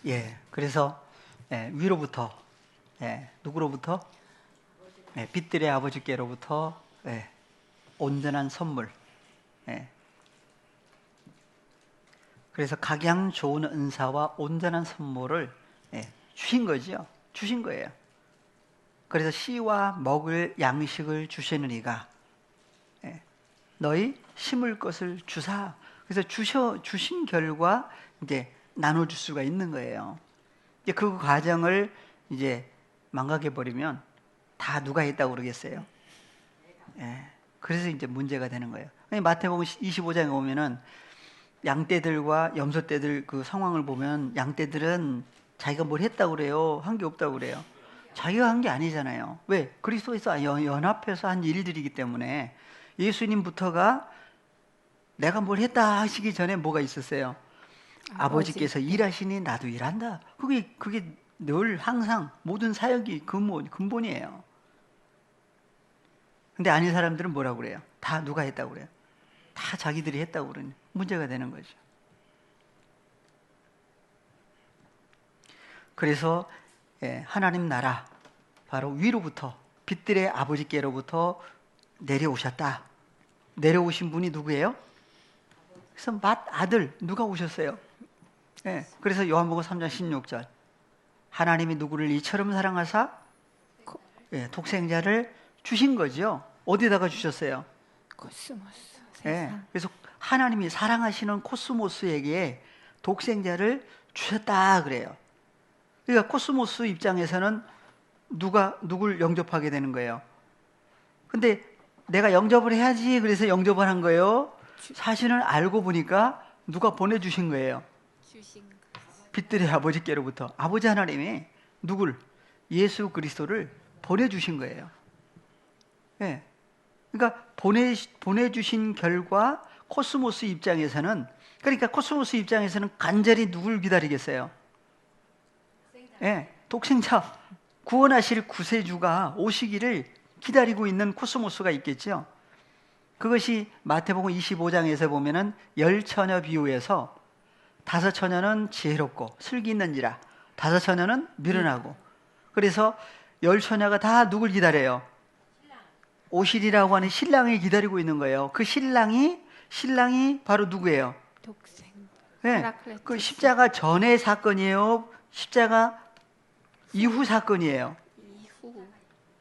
예, 그래서 위로부터 누구로부터? 빛들의 아버지께로부터 온전한 선물. 그래서 각양 좋은 은사와 온전한 선물을 주신 거죠. 주신 거예요. 그래서 씨와 먹을 양식을 주시는 이가 너희 심을 것을 주사. 그래서 주신 결과 이제 나눠줄 수가 있는 거예요. 이제 그 과정을 이제 망각해 버리면 다 누가 했다고 그러겠어요? 그래서 이제 문제가 되는 거예요. 마태복음 25장에 보면은 양떼들과 염소떼들 그 상황을 보면 양떼들은 자기가 뭘 했다고 그래요? 한 게 없다고 그래요. 자기가 한 게 아니잖아요. 왜? 그리스도에서 연합해서 한 일들이기 때문에 예수님부터가 내가 뭘 했다 하시기 전에 뭐가 있었어요? 아버지께서 일하시니 나도 일한다. 그게 늘 항상 모든 사역이 근본이에요. 근데 아닌 사람들은 뭐라고 그래요? 다 누가 했다고 그래요? 다 자기들이 했다고 그러니 문제가 되는 거죠. 그래서 하나님 나라 바로 위로부터 빛들의 아버지께로부터 내려오셨다. 내려오신 분이 누구예요? 그래서 아들 누가 오셨어요? 그래서 요한복음 3장 16절 하나님이 누구를 이처럼 사랑하사 독생자를 주신 거죠. 어디다가 주셨어요? 코스모스. 그래서 하나님이 사랑하시는 코스모스에게 독생자를 주셨다 그래요. 그러니까 코스모스 입장에서는 누굴 영접하게 되는 거예요. 근데 내가 영접을 해야지 그래서 영접을 한 거예요. 사실은 알고 보니까 누가 보내주신 거예요. 빛들의 아버지께로부터 아버지 하나님이 누굴? 예수 그리스도를 보내주신 거예요. 그러니까 보내주신 결과 코스모스 입장에서는 간절히 누굴 기다리겠어요? 독생자 구원하실 구세주가 오시기를 기다리고 있는 코스모스가 있겠죠. 그것이 마태복음 25장에서 보면은 10처녀 비유에서 5처녀는 지혜롭고 슬기 있는지라 5처녀는 미련하고. 그래서 10처녀가 다 누굴 기다려요? 오시리라고 하는 신랑을 기다리고 있는 거예요. 그 신랑이 바로 누구예요? 그 십자가 전의 사건이에요? 십자가 이후 사건이에요?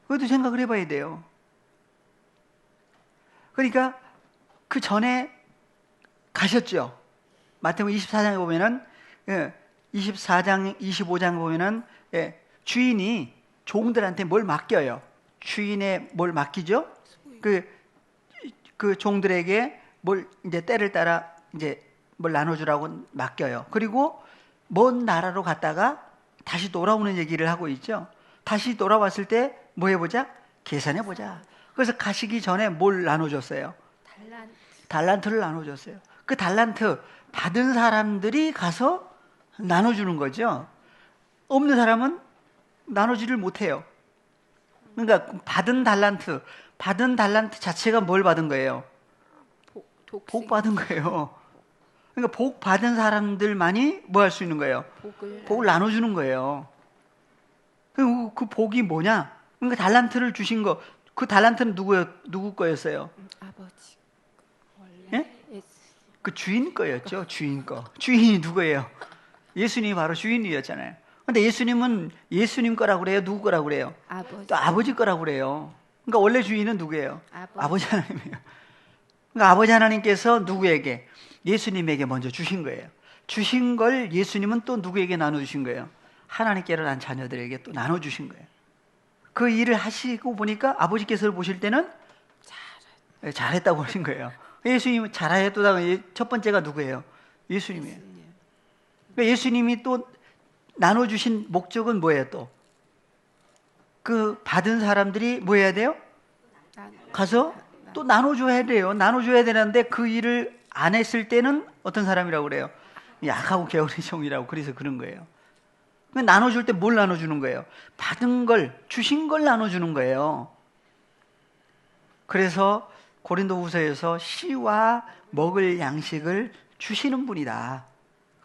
그것도 생각을 해봐야 돼요. 그러니까 그 전에 가셨죠. 마태복음 24장에 보면은 24장, 25장 보면은 주인이 종들한테 뭘 맡겨요. 주인의 뭘 맡기죠? 그 종들에게 뭘 이제 때를 따라 이제 뭘 나눠주라고 맡겨요. 그리고 먼 나라로 갔다가 다시 돌아오는 얘기를 하고 있죠. 다시 돌아왔을 때 뭐 해보자? 계산해보자. 그래서 가시기 전에 뭘 나눠줬어요? 달란트를 나눠줬어요. 그 달란트 받은 사람들이 가서 나눠주는 거죠. 없는 사람은 나눠주지를 못해요. 그러니까 받은 달란트 자체가 뭘 받은 거예요? 복 받은 거예요. 그러니까 복 받은 사람들만이 뭐 할 수 있는 거예요? 복을 나눠주는 거예요. 그 복이 뭐냐? 그러니까 달란트를 주신 거, 그 달란트는 누구 거였어요? 아버지. 그 주인 거였죠. 주인 거. 주인이 누구예요? 예수님이 바로 주인이었잖아요. 근데 예수님은 예수님 거라고 그래요? 누구 거라고 그래요? 또 아버지 거라고 그래요. 그러니까 원래 주인은 누구예요? 아버지 하나님이에요. 그러니까 아버지 하나님께서 누구에게? 예수님에게 먼저 주신 거예요. 주신 걸 예수님은 또 누구에게 나눠주신 거예요? 하나님께로 난 자녀들에게 또 나눠주신 거예요. 그 일을 하시고 보니까 아버지께서 보실 때는 잘했다고 하신 거예요. 예수님은 잘했다고. 첫 번째가 누구예요? 예수님이에요. 그러니까 예수님이 또 나눠주신 목적은 뭐예요? 또 그 받은 사람들이 뭐 해야 돼요? 가서 또 나눠줘야 돼요. 나눠줘야 되는데 그 일을 안 했을 때는 어떤 사람이라고 그래요? 약하고 게으른 종이라고. 그래서 그런 거예요. 나눠줄 때 뭘 나눠주는 거예요? 받은 걸, 주신 걸 나눠주는 거예요. 그래서 고린도후서에서 씨와 먹을 양식을 주시는 분이다.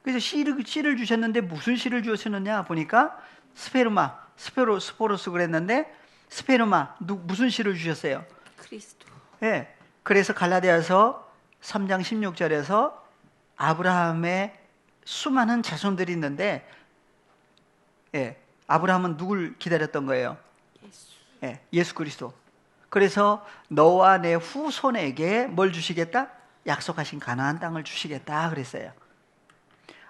그래서 씨를 주셨는데 무슨 씨를 주셨느냐 보니까 스포로스 그랬는데 스페르마 무슨 씨를 주셨어요? 그리스도. 예. 그래서 갈라디아서 3장 16절에서 아브라함의 수많은 자손들이 있는데, 예, 아브라함은 누굴 기다렸던 거예요? 예, 예수 그리스도. 그래서 너와 내 후손에게 뭘 주시겠다? 약속하신 가나안 땅을 주시겠다 그랬어요.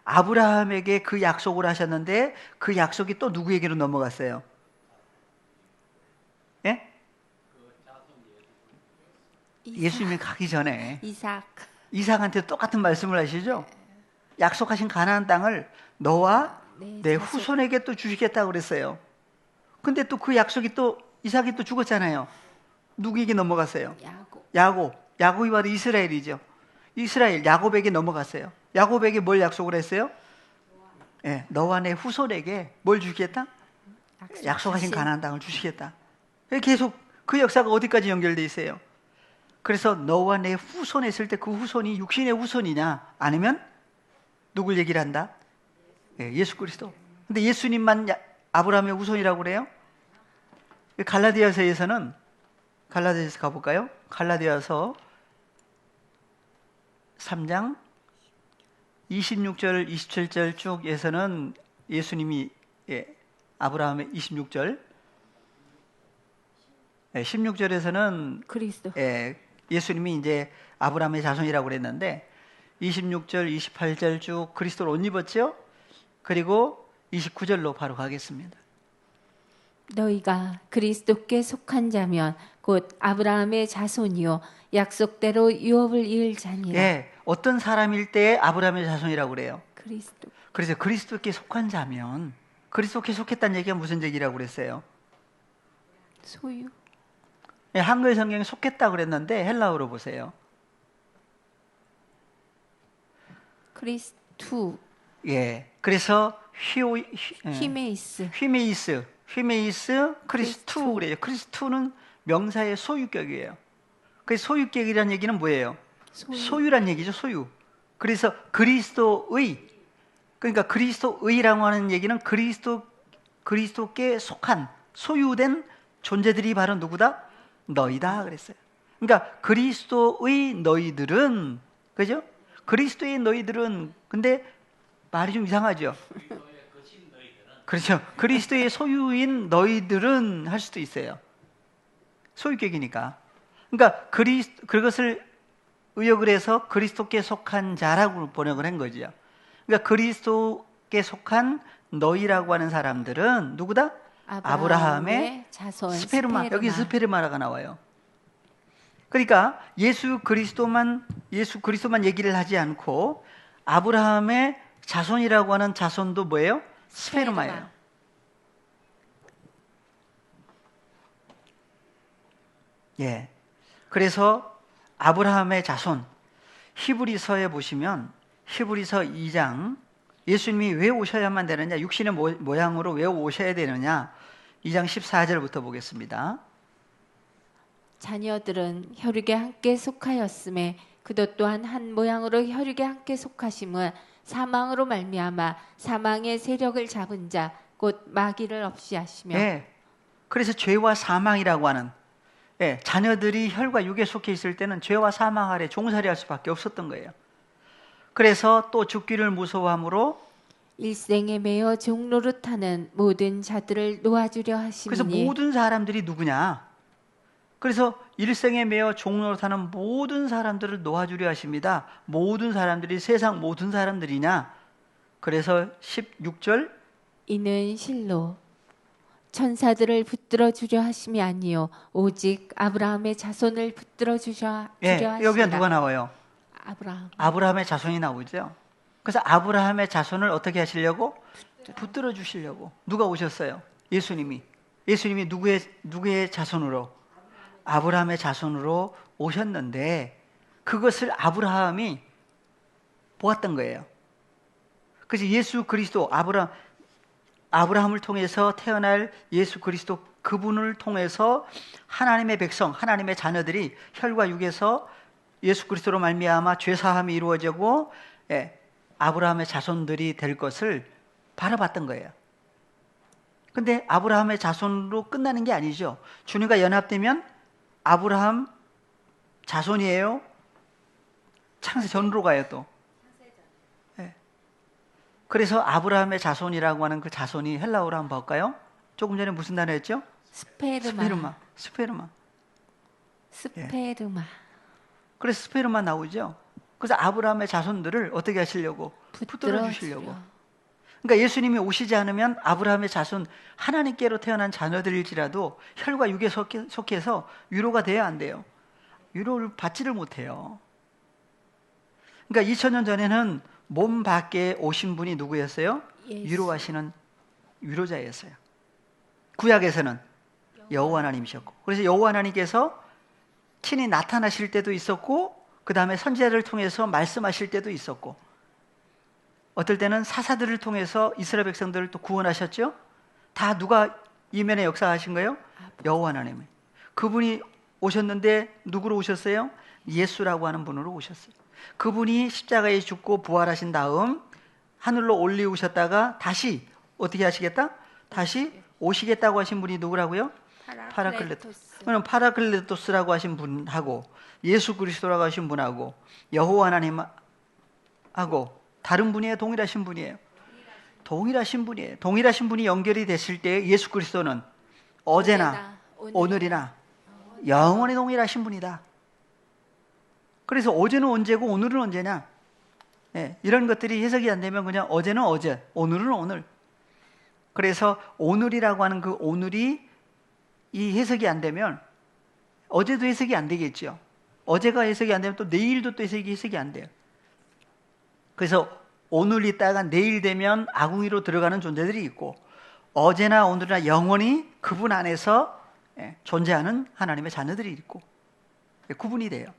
아브라함에게 그 약속을 하셨는데 그 약속이 또 누구에게로 넘어갔어요? 예? 예수님이 가기 전에 이삭한테 똑같은 말씀을 하시죠? 약속하신 가나안 땅을 너와 내 후손에게 또 주시겠다고 그랬어요. 근데 또 그 약속이 또 이삭이 또 죽었잖아요. 누구에게 넘어갔어요? 야곱이 바로 이스라엘이죠. 이스라엘 야곱에게 넘어갔어요. 야곱에게 뭘 약속을 했어요? 예, 너와 내 후손에게 뭘 주시겠다? 약속하신 가나안 땅을 주시겠다. 계속 그 역사가 어디까지 연결돼 있어요? 그래서 너와 내 후손 했을 때 그 후손이 육신의 후손이냐 아니면 누굴 얘기를 한다? 예, 예수 그리스도. 근데 예수님만 아브라함의 후손이라고 그래요? 갈라디아서에서 가볼까요? 갈라디아서 3장 26절 27절 쭉에서는 예수님이 아브라함의 26절 16절에서는 그리스도. 예수님이 이제 아브라함의 자손이라고 그랬는데 26절 28절 쭉 그리스도를 옷 입었죠? 그리고 29절로 바로 가겠습니다. 너희가 그리스도께 속한 자면 곧 아브라함의 자손이요 약속대로 유업을 이을 자니라. 예, 어떤 사람일 때 아브라함의 자손이라고 그래요? 그리스도. 그래서 그리스도께 속한 자면 그리스도께 속했다는 얘기가 무슨 얘기라고 그랬어요? 소유. 예, 한글 성경에 속했다고 그랬는데 헬라어로 보세요. 크리스투. 예, 그래서 휘메이스 크리스투 그래요. 크리스투는 명사의 소유격이에요. 그래서 소유격이라는 얘기는 뭐예요? 소유란 얘기죠. 소유. 그래서 그리스도의, 그러니까 그리스도의라고 하는 얘기는 그리스도께 속한 소유된 존재들이 바로 누구다? 너희다 그랬어요. 그러니까 그리스도의 너희들은, 그죠? 그리스도의 너희들은, 근데 말이 좀 이상하죠? 그렇죠. 그리스도의 소유인 너희들은 할 수도 있어요. 소유격이니까. 그러니까 그것을 의역을 해서 그리스도께 속한 자라고 번역을 한 거죠. 그러니까 그리스도께 속한 너희라고 하는 사람들은 누구다? 아브라함의 자손 스페르마. 여기 스페르마가 나와요. 그러니까 예수 그리스도만 얘기를 하지 않고 아브라함의 자손이라고 하는 자손도 뭐예요? 스페르마예요. 예. 그래서 아브라함의 자손, 히브리서에 보시면 히브리서 2장 예수님이 왜 오셔야만 되느냐, 육신의 모양으로 왜 오셔야 되느냐, 2장 14절부터 보겠습니다. 자녀들은 혈육에 함께 속하였음에 그도 또한 한 모양으로 혈육에 함께 속하심은 사망으로 말미암아 사망의 세력을 잡은 자 곧 마귀를 없이 하시며. 예. 그래서 죄와 사망이라고 하는, 예, 자녀들이 혈과 육에 속해 있을 때는 죄와 사망 아래 종살이할 수밖에 없었던 거예요. 그래서 또 죽기를 무서워함으로 일생에 매여 종노릇하는 모든 자들을 놓아주려 하시니. 그래서 모든 사람들이 누구냐? 그래서 일생에 매여 종노릇하는 모든 사람들을 놓아주려 하십니다. 모든 사람들이 세상 모든 사람들이냐? 그래서 16절 이는 실로 천사들을 붙들어 주려 하심이 아니요 오직 아브라함의 자손을 붙들어 주려 하시라. 여기가 누가 나와요? 아브라함의 자손이 나오죠. 그래서 아브라함의 자손을 어떻게 하시려고? 붙들어 주시려고. 누가 오셨어요? 예수님이 누구의 자손으로? 아브라함의 자손으로 오셨는데 그것을 아브라함이 보았던 거예요. 그래서 예수 그리스도 아브라함을 통해서 태어날 예수 그리스도, 그분을 통해서 하나님의 백성, 하나님의 자녀들이 혈과 육에서 예수 그리스도로 말미암아 죄 사함이 이루어지고, 예, 아브라함의 자손들이 될 것을 바라봤던 거예요. 근데 아브라함의 자손으로 끝나는 게 아니죠. 주님과 연합되면 아브라함 자손이에요? 창세전으로 가요 또. 네. 그래서 아브라함의 자손이라고 하는 그 자손이 헬라어로 한번 볼까요? 조금 전에 무슨 단어였죠? 스페르마. 예. 그래서 스페르마 나오죠. 그래서 아브라함의 자손들을 어떻게 하시려고? 붙들어 주시려고. 그러니까 예수님이 오시지 않으면 아브라함의 자손, 하나님께로 태어난 자녀들일지라도 혈과 육에 속해서 유로가 돼야 안 돼요. 유로를 받지를 못해요. 그러니까 2000년 전에는 몸 밖에 오신 분이 누구였어요? 유로하시는 유로자였어요. 구약에서는 여호와 하나님이셨고, 그래서 여호와 하나님께서 친히 나타나실 때도 있었고, 그 다음에 선지자를 통해서 말씀하실 때도 있었고, 어떨 때는 사사들을 통해서 이스라엘 백성들을 또 구원하셨죠. 다 누가 이면에 역사하신 거예요? 여호와 하나님이. 그분이 오셨는데 누구로 오셨어요? 예수라고 하는 분으로 오셨어요. 그분이 십자가에 죽고 부활하신 다음 하늘로 올리우셨다가 다시 어떻게 하시겠다? 다시 오시겠다고 하신 분이 누구라고요? 파라클레토스. 그럼 파라클레토스라고 하신 분하고 예수 그리스도라고 하신 분하고 여호와 하나님하고 다른 분이에요? 동일하신 분이에요? 동일하신 분이에요. 동일하신 분이 연결이 됐을 때 예수 그리스도는 어제나 오늘이나 영원히 동일하신 분이다. 그래서 어제는 언제고 오늘은 언제냐? 네, 이런 것들이 해석이 안 되면 그냥 어제는 어제, 오늘은 오늘. 그래서 오늘이라고 하는 그 오늘이 이 해석이 안 되면 어제도 해석이 안 되겠죠. 어제가 해석이 안 되면 또 내일도 또 해석이 안 돼요. 그래서 오늘 있다가 내일 되면 아궁이로 들어가는 존재들이 있고, 어제나 오늘이나 영원히 그분 안에서 존재하는 하나님의 자녀들이 있고, 구분이 돼요.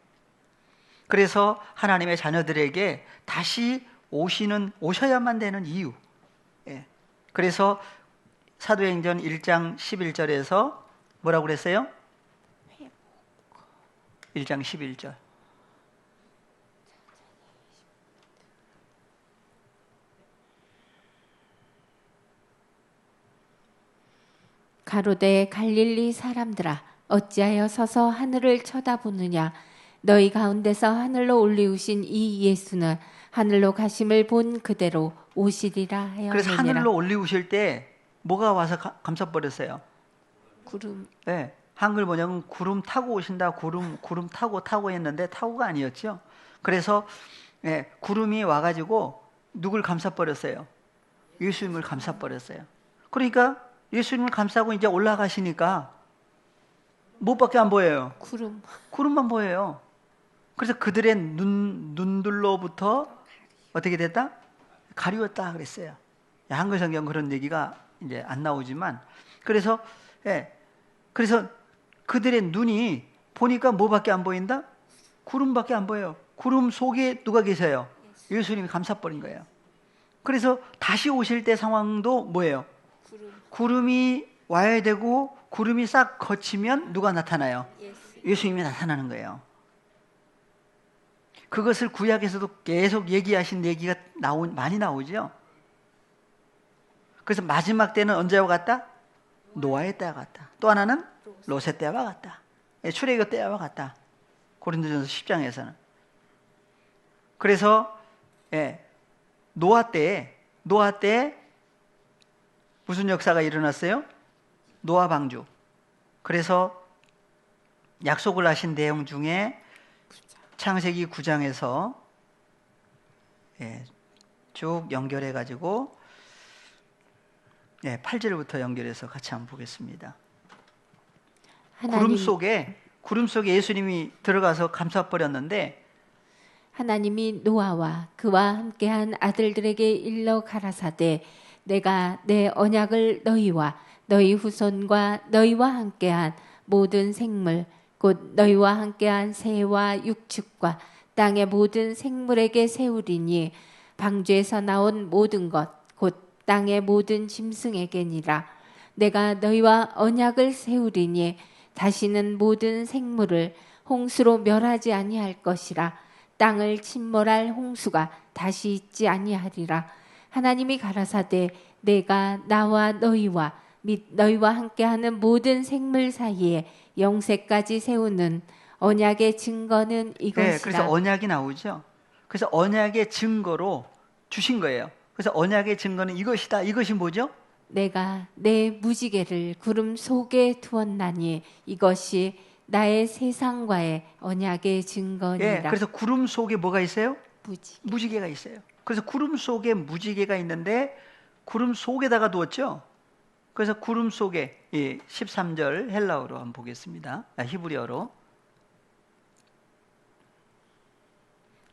그래서 하나님의 자녀들에게 다시 오셔야만 되는 이유. 그래서 사도행전 1장 11절에서 뭐라고 그랬어요? 1장 11절. 가로되 갈릴리 사람들아, 어찌하여 서서 하늘을 쳐다보느냐? 너희 가운데서 하늘로 올리우신 이 예수는 하늘로 가심을 본 그대로 오시리라 하였느니라. 그래서 하늘로 올리우실 때 뭐가 와서 감싸버렸어요? 구름. 네, 한글 번역은 구름 타고 오신다. 구름 타고 했는데 타고가 아니었죠. 그래서 구름이 와가지고 누굴 감싸버렸어요? 예수님을 감싸버렸어요. 그러니까 예수님을 감싸고 이제 올라가시니까 무엇밖에 안 보여요? 구름만 보여요. 그래서 그들의 눈들로부터 어떻게 됐다? 가리웠다 그랬어요. 한글 성경 그런 얘기가 이제 안 나오지만, 그래서 그들의 눈이 보니까 뭐밖에 안 보인다? 구름밖에 안 보여요. 구름 속에 누가 계세요? 예수님이 감싸버린 거예요. 그래서 다시 오실 때 상황도 뭐예요? 구름이 와야 되고, 구름이 싹 거치면 누가 나타나요? 예수님이 나타나는 거예요. 그것을 구약에서도 계속 얘기하신 얘기가 많이 나오죠. 그래서 마지막 때는 언제와 같다? 노아의 때와 같다. 또 하나는 롯의 때와 같다. 출애굽 때와 같다. 고린도전서 10장에서는. 그래서 노아 때 무슨 역사가 일어났어요? 노아 방주. 그래서 약속을 하신 내용 중에 창세기 9장에서 쭉 연결해 가지고 8절부터 연결해서 같이 한번 보겠습니다. 구름 속에 예수님이 들어가서 감싸버렸는데, 하나님이 노아와 그와 함께한 아들들에게 일러 가라사대, 내가 내 언약을 너희와 너희 후손과 너희와 함께한 모든 생물, 곧 너희와 함께한 새와 육축과 땅의 모든 생물에게 세우리니, 방주에서 나온 모든 것, 곧 땅의 모든 짐승에게니라. 내가 너희와 언약을 세우리니 다시는 모든 생물을 홍수로 멸하지 아니할 것이라. 땅을 침몰할 홍수가 다시 있지 아니하리라. 하나님이 가라사대 내가 나와 너희와 및 너희와 함께하는 모든 생물 사이에 영세까지 세우는 언약의 증거는 이것이라. 네, 그래서 언약이 나오죠. 그래서 언약의 증거로 주신 거예요. 그래서 언약의 증거는 이것이다. 이것이 뭐죠? 내가 내 무지개를 구름 속에 두었나니 이것이 나의 세상과의 언약의 증거니라. 예, 그래서 구름 속에 뭐가 있어요? 무지개. 무지개가 있어요. 그래서 구름 속에 무지개가 있는데 구름 속에다가 두었죠. 그래서 구름 속에 13절 헬라어로 한번 보겠습니다. 히브리어로.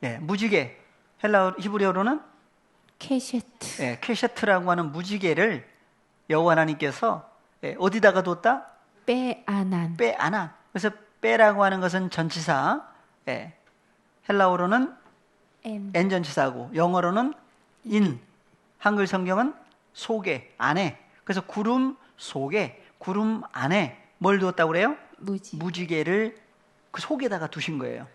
예, 무지개. 히브리어로는 케셰트. 예, 퀘셰트라고 하는 무지개를 여호와 하나님께서 어디다가 뒀다? 빼아난. 빼아난. 그래서 빼라고 하는 것은 전치사. 예, 헬라어로는 N 전치사고 영어로는 in. 한글 성경은 속에, 안에. 그래서 구름 속에, 구름 안에 뭘 두었다고 그래요? 무지개를 그 속에다가 두신 거예요.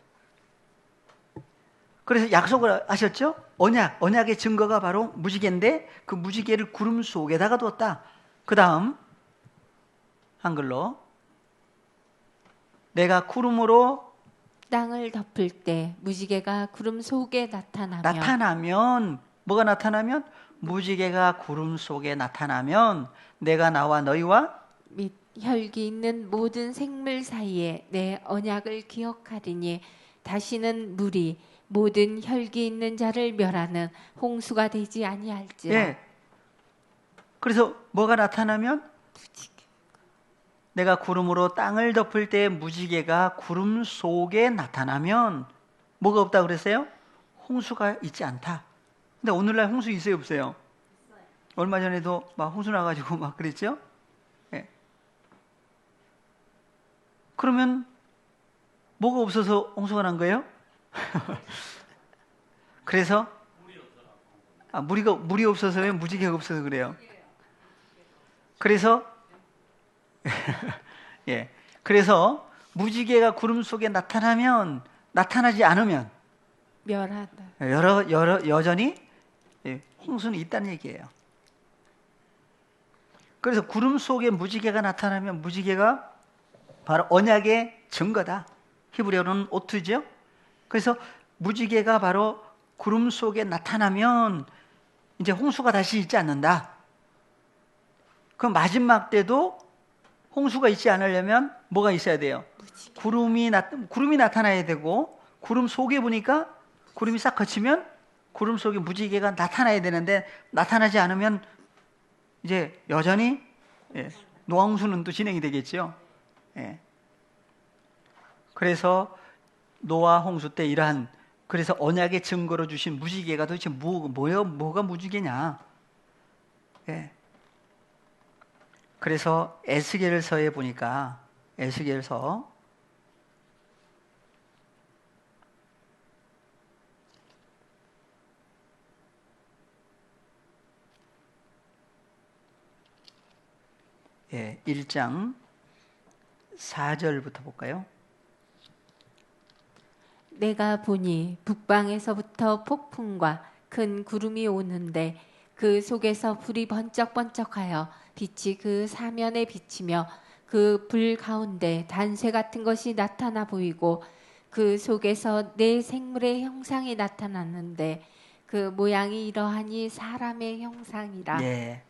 그래서 약속을 하셨죠? 언약의 증거가 바로 무지개인데 그 무지개를 구름 속에다가 두었다. 그 다음 한글로 내가 구름으로 땅을 덮을 때 무지개가 구름 속에 나타나면 뭐가 나타나면 무지개가 구름 속에 나타나면 내가 나와 너희와 및 혈기 있는 모든 생물 사이에 내 언약을 기억하리니 다시는 물이 모든 혈기 있는 자를 멸하는 홍수가 되지 아니할지라. 예. 그래서 뭐가 나타나면 내가 구름으로 땅을 덮을 때 무지개가 구름 속에 나타나면 뭐가 없다고 그랬어요? 홍수가 있지 않다. 근데 오늘날 홍수 있어요, 없어요? 얼마 전에도 막 홍수 나가지고 막 그랬죠? 예. 그러면 뭐가 없어서 홍수가 난 거예요? 그래서 물이 없어서요? 무지개가 없어서 그래요. 그래서 예, 그래서 무지개가 구름 속에 나타나지 않으면 멸한다. 여전히 홍수는 있다는 얘기예요. 그래서 구름 속에 무지개가 나타나면 무지개가 바로 언약의 증거다. 히브리어로는 오트죠. 그래서 무지개가 바로 구름 속에 나타나면 이제 홍수가 다시 있지 않는다. 그럼 마지막 때도 홍수가 있지 않으려면 뭐가 있어야 돼요? 구름이 나타나야 되고 구름 속에 보니까 구름이 싹 거치면 구름 속에 무지개가 나타나야 되는데 나타나지 않으면 이제 여전히 노홍수는 또 진행이 되겠죠. 예. 그래서 노아 홍수 때 이러한 그래서 언약의 증거로 주신 무지개가 도대체 뭐가 무지개냐? 예. 그래서 에스겔서에 보니까 에스겔서 1장 4절부터 볼까요? 내가 보니 북방에서부터 폭풍과 큰 구름이 오는데 그 속에서 불이 번쩍번쩍하여 빛이 그 사면에 비치며 그 불 가운데 단쇠 같은 것이 나타나 보이고 그 속에서 네 생물의 형상이 나타났는데 그 모양이 이러하니 사람의 형상이라. 네.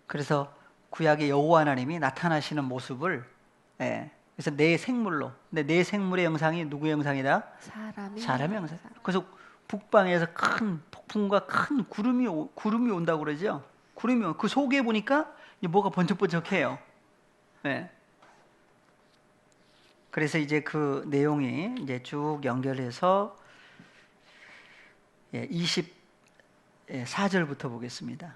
그래서 구약의 여호와 하나님이 나타나시는 모습을 그래서 네 생물로. 근데 네 생물의 형상이 누구의 형상이다? 사람의 형상. 그래서 북방에서 큰 폭풍과 큰 구름이 온다고 그러죠. 구름이 그 속에 보니까 뭐가 번쩍번쩍해요. 네. 그래서 이제 그 내용이 이제 쭉 연결해서 24절부터 보겠습니다.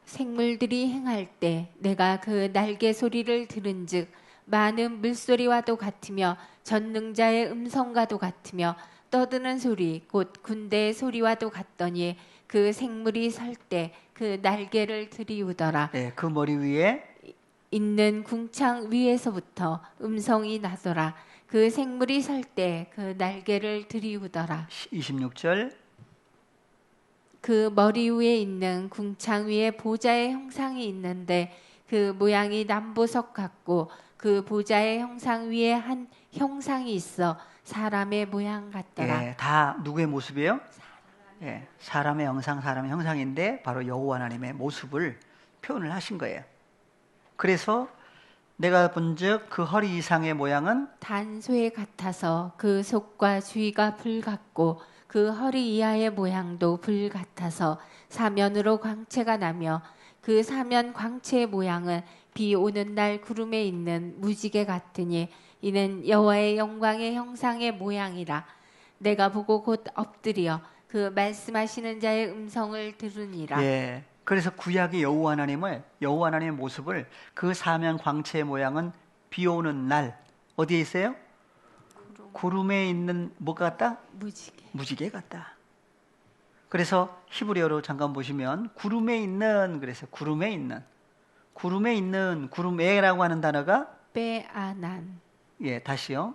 생물들이 행할 때 내가 그 날개 소리를 들은즉 많은 물소리와도 같으며 전능자의 음성과도 같으며 떠드는 소리 곧 군대의 소리와도 같더니 그 생물이 설 때 그 날개를 들이우더라. 네, 그 머리 위에 있는 궁창 위에서부터 음성이 나더라. 그 생물이 설 때 그 날개를 들이우더라. 26절. 그 머리 위에 있는 궁창 위에 보좌의 형상이 있는데 그 모양이 남보석 같고 그 보좌의 형상 위에 한 형상이 있어 사람의 모양 같더라. 예, 다 누구의 모습이에요? 예, 사람의 형상, 사람의 형상인데 바로 여호와 하나님의 모습을 표현을 하신 거예요. 그래서 내가 본즉 그 허리 이상의 모양은 단소에 같아서 그 속과 주위가 불 같고 그 허리 이하의 모양도 불 같아서 사면으로 광채가 나며 그 사면 광채의 모양은 비 오는 날 구름에 있는 무지개 같으니 이는 여호와의 영광의 형상의 모양이라. 내가 보고 곧 엎드려 그 말씀하시는 자의 음성을 들으니라. 예, 그래서 구약의 여호와 하나님의 모습을 그 사면 광채의 모양은 비 오는 날 어디에 있어요? 구름에 있는 뭐가 같다? 무지개 같다. 그래서 히브리어로 잠깐 보시면 구름에 있는 그래서 구름에 있는 구름에라고 하는 단어가 빼아난. 예, 다시요.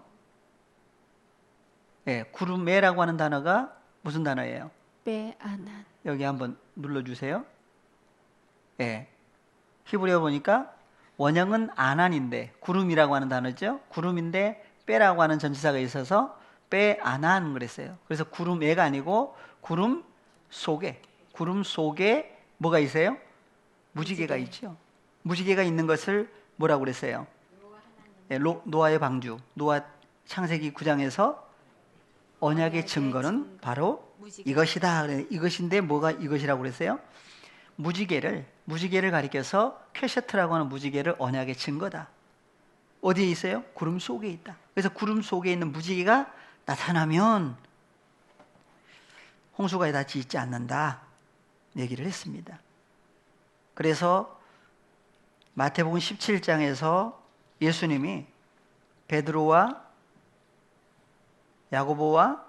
예, 구름에라고 하는 단어가 무슨 단어예요? 빼아난. 여기 한번 눌러주세요. 예, 히브리어 보니까 원형은 아난인데 구름이라고 하는 단어죠. 구름인데 빼라고 하는 전치사가 있어서 빼아난 그랬어요. 그래서 구름에가 아니고 구름 속에 뭐가 있어요? 무지개가 있죠. 무지개가 있는 것을 뭐라고 그랬어요? 예, 노아의 방주, 노아 창세기 9장에서 언약의 증거는 바로 이것이다. 이것인데 뭐가 이것이라고 그랬어요? 무지개를 가리켜서 퀘셔트라고 하는 무지개를 언약의 증거다. 어디에 있어요? 구름 속에 있다. 그래서 구름 속에 있는 무지개가 나타나면 홍수가 닿지 있지 않는다 얘기를 했습니다. 그래서 마태복음 17장에서 예수님이 베드로와 야고보와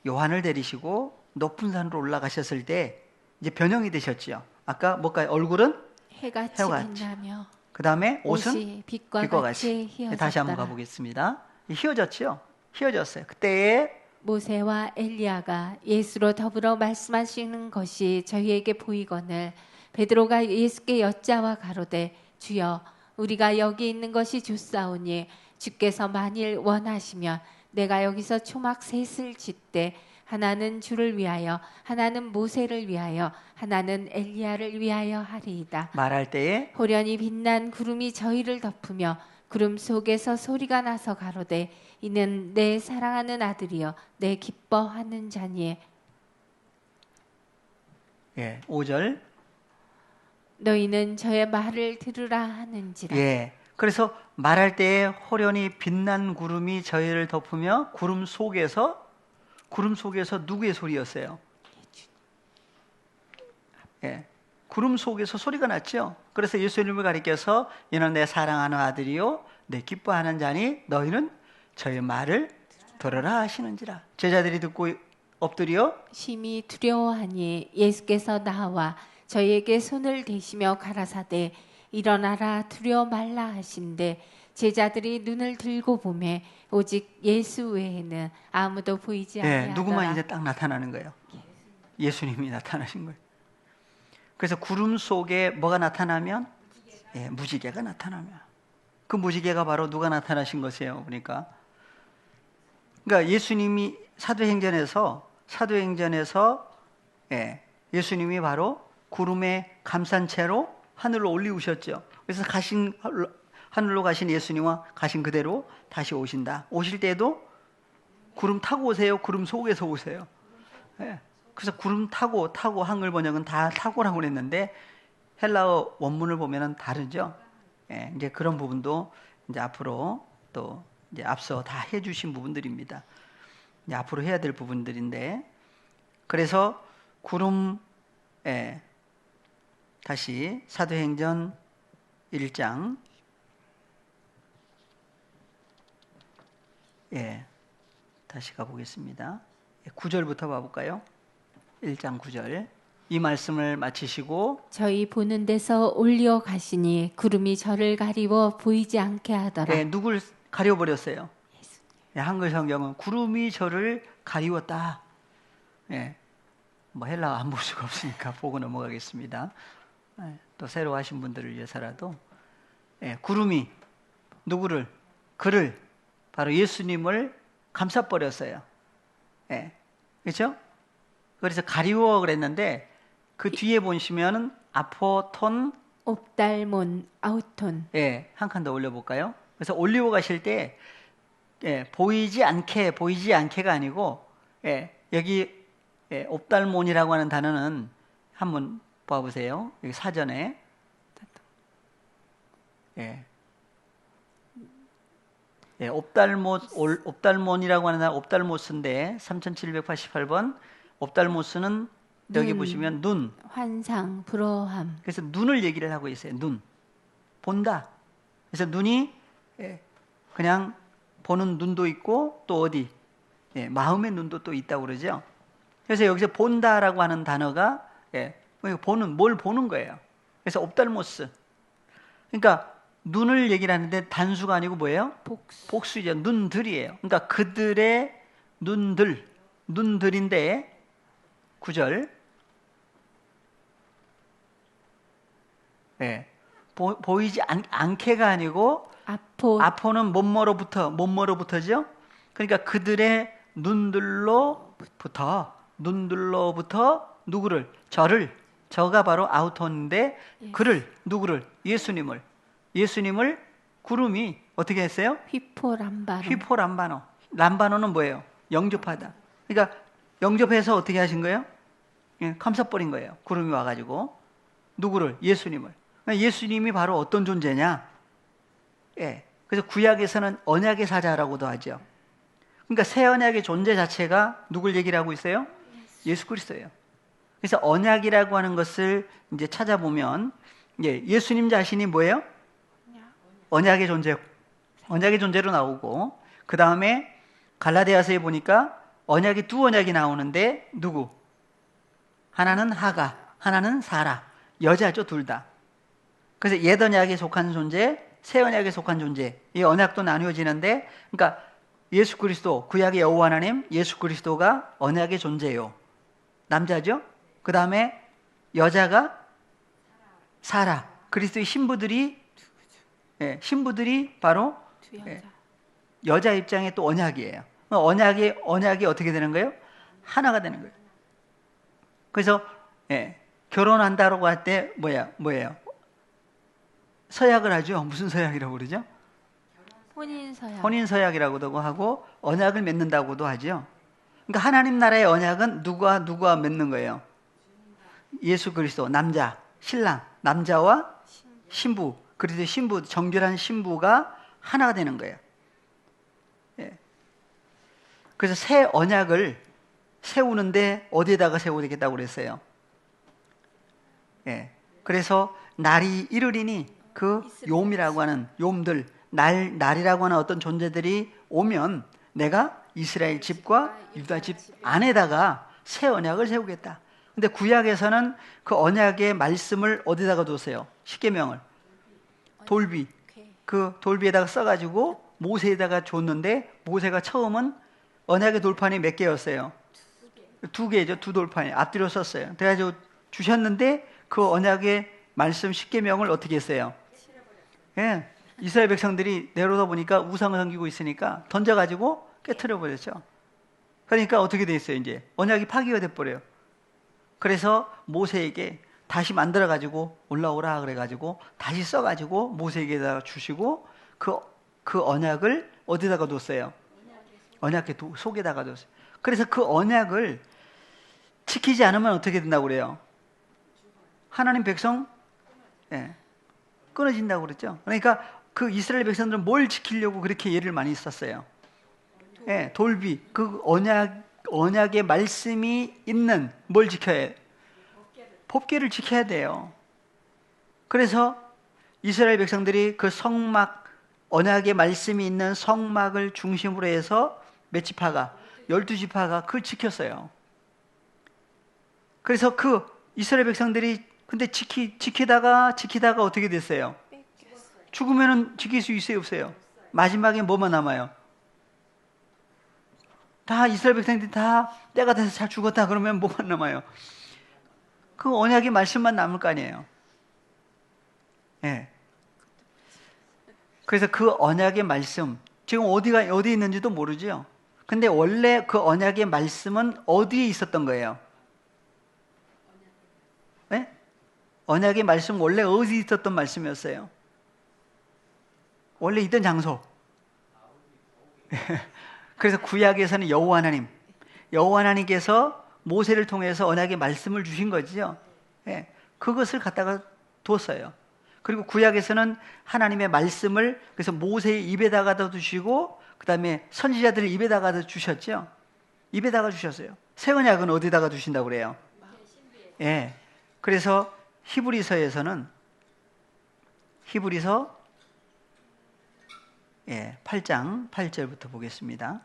요한을 데리시고 높은 산으로 올라가셨을 때 이제 변형이 되셨지요. 아까 뭐가 얼굴은 해같이 빛나며 그 다음에 옷은 빛과 같이 휘어졌더라. 다시 한번 가보겠습니다. 휘어졌죠. 휘어졌어요. 그때에 모세와 엘리야가 예수로 더불어 말씀하시는 것이 저희에게 보이거늘 베드로가 예수께 여짜와 가로되 주여 우리가 여기 있는 것이 좋사오니 주께서 만일 원하시면 내가 여기서 초막 셋을 짓되 하나는 주를 위하여 하나는 모세를 위하여 하나는 엘리야를 위하여 하리이다. 말할 때에 호련히 빛난 구름이 저희를 덮으며 구름 속에서 소리가 나서 가로되 이는 내 사랑하는 아들이여 내 기뻐하는 자니. 예, 5절. 너희는 저의 말을 들으라 하는지라. 예. 그래서 말할 때에 호련히 빛난 구름이 저희를 덮으며 구름 속에서 누구의 소리였어요? 예. 구름 속에서 소리가 났죠. 그래서 예수님을 가리켜서 이는 내 사랑하는 아들이요 내 기뻐하는 자니 너희는 저의 말을 들으라 하시는지라. 제자들이 듣고 엎드려 심히 두려워하니 예수께서 나와 저희에게 손을 대시며 가라사대 일어나라 두려워 말라 하신대 제자들이 눈을 들고 보매 오직 예수 외에는 아무도 보이지 아니하더라. 누구만 이제 딱 나타나는 거예요. 예수님이 나타나신 거예요. 그래서 구름 속에 뭐가 나타나면 무지개가 나타나면 그 무지개가 바로 누가 나타나신 것이에요. 그러니까 예수님이 사도행전에서 예수님이 바로 구름에 감싼 채로 하늘로 올리우셨죠. 그래서 하늘로 가신 예수님과 가신 그대로 다시 오신다. 오실 때도 구름 타고 오세요? 구름 속에서 오세요? 예. 그래서 구름 타고 한글 번역은 다 타고라고 그랬는데 헬라어 원문을 보면은 다르죠. 예. 이제 그런 부분도 이제 앞으로 또 이제 앞서 다 해주신 부분들입니다. 이제 앞으로 해야 될 부분들인데 그래서 구름 다시 사도행전 1장 다시 가보겠습니다. 9절부터 봐볼까요? 1장 9절 이 말씀을 마치시고 저희 보는 데서 올려 가시니 구름이 저를 가리워 보이지 않게 하더라. 누굴 가려버렸어요. 예, 한글 성경은 구름이 저를 가리웠다. 예, 뭐 헬라어 안 볼 수가 없으니까 보고 넘어가겠습니다. 예, 또 새로 하신 분들을 위해서라도 예, 구름이 누구를? 그를, 바로 예수님을 감싸버렸어요. 예, 그렇죠? 그래서 가리워 그랬는데 그 뒤에 보시면은 아포톤, 옵달몬, 아우톤. 예, 한 칸 더 올려볼까요? 그래서 올리고 가실 때 예, 보이지 않게가 아니고 예, 여기 예, 옵달몬이라고 하는 단어는 한번 봐보세요. 여기 사전에 예, 예, 옵달몬이라고 하는 단어 옵달모스인데 3788번 옵달모스는 여기 보시면 눈, 환상, 불어함. 그래서 눈을 얘기를 하고 있어요. 눈, 본다. 그래서 눈이 예, 그냥 보는 눈도 있고 또 어디 예, 마음의 눈도 또 있다고 그러죠. 그래서 여기서 본다라고 하는 단어가 예, 보는, 뭘 보는 거예요. 그래서 옵달모스. 그러니까 눈을 얘기를 하는데 단수가 아니고 뭐예요? 복수죠. 눈들이에요. 그러니까 그들의 눈들인데 9절 예, 보이지 않게가 아니고 아포는 뭐뭐로부터죠? 그러니까 그들의 눈들로부터 누구를? 저가 바로 아우톤인데 그를 누구를? 예수님을 구름이 어떻게 했어요? 휘포람바노. 람바노는 뭐예요? 영접하다. 그러니까 영접해서 어떻게 하신 거예요? 예, 감싸버린 거예요. 구름이 와가지고 누구를? 예수님을. 예수님이 바로 어떤 존재냐? 예. 그래서 구약에서는 언약의 사자라고도 하죠. 그러니까 새 언약의 존재 자체가 누굴 얘기를 하고 있어요? 예수 그리스도예요. 그래서 언약이라고 하는 것을 이제 찾아보면 예수님 자신이 뭐예요? 언약의 존재로 나오고 그 다음에 갈라디아서에 보니까 언약이 두 언약이 나오는데 누구? 하나는 하가, 하나는 사라. 여자죠, 둘 다. 그래서 옛 언약에 속한 존재, 새 언약에 속한 존재. 이 언약도 나누어지는데, 그러니까 예수 그리스도, 구약의 여호와 하나님, 예수 그리스도가 언약의 존재예요. 남자죠? 그 다음에 여자가 사라. 그리스도의 신부들이 바로 여자 입장에 또 언약이에요. 언약이 어떻게 되는 거예요? 하나가 되는 거예요. 그래서 결혼한다라고 할 때 뭐예요? 서약을 하죠. 무슨 서약이라고 그러죠? 혼인서약이라고도 하고 언약을 맺는다고도 하죠. 그러니까 하나님 나라의 언약은 누가 맺는 거예요? 예수 그리스도, 남자, 신랑, 남자와 신부, 그래서 신부, 정결한 신부가 하나가 되는 거예요. 예. 그래서 새 언약을 세우는데 어디에다가 세우겠다고 그랬어요? 예. 그래서 날이 이르리니 그 욤이라고 하는 욤들, 날이라고 하는 어떤 존재들이 오면 내가 이스라엘 집과 유다 집 안에다가 새 언약을 세우겠다. 근데 구약에서는 그 언약의 말씀을 어디다가 뒀어요? 십계명을. 돌비. 그 돌비에다가 써가지고 모세에다가 줬는데 모세가 처음은 언약의 돌판이 몇 개였어요? 2개죠. 2돌판이. 앞뒤로 썼어요. 그래가지고 주셨는데 그 언약의 말씀 십계명을 어떻게 했어요? 예. 이스라엘 백성들이 내려오다 보니까 우상을 섬기고 있으니까 던져가지고 깨트려 버렸죠. 그러니까 어떻게 돼 있어요? 이제 언약이 파기가 돼 버려요. 그래서 모세에게 다시 만들어가지고 올라오라 그래가지고 다시 써가지고 모세에게다가 주시고 그 언약을 어디다가 뒀어요? 언약의 속에다가 뒀어요. 그래서 그 언약을 지키지 않으면 어떻게 된다고 그래요? 하나님 백성 끊어진다고 그랬죠. 그러니까 그 이스라엘 백성들은 뭘 지키려고 그렇게 예를 많이 썼어요? 돌비. 그 언약의 말씀이 있는 뭘 지켜야 해요? 법궤를 지켜야 돼요. 그래서 이스라엘 백성들이 그 성막, 언약의 말씀이 있는 성막을 중심으로 해서 몇 지파가? 12지파가 그걸 지켰어요. 그래서 그 이스라엘 백성들이 근데 지키다가 어떻게 됐어요? 죽으면은 지킬 수 있어요, 없어요? 마지막에 뭐만 남아요? 다 이스라엘 백성들이 다 때가 돼서 잘 죽었다 그러면 뭐만 남아요? 그 언약의 말씀만 남을 거 아니에요. 예. 그래서 그 언약의 말씀, 지금 어디 있는지도 모르죠. 근데 원래 그 언약의 말씀은 어디에 있었던 거예요? 네? 언약의 말씀 원래 어디 있었던 말씀이었어요? 원래 있던 장소. 그래서 구약에서는 여호와 하나님께서 모세를 통해서 언약의 말씀을 주신 거지요. 예, 그것을 갖다가 뒀어요. 그리고 구약에서는 하나님의 말씀을 그래서 모세의 입에다가도 주시고 그 다음에 선지자들의 입에다가도 주셨죠. 입에다가 주셨어요. 새 언약은 어디다가 주신다고 그래요? 예, 그래서 히브리서 8장 8절부터 보겠습니다.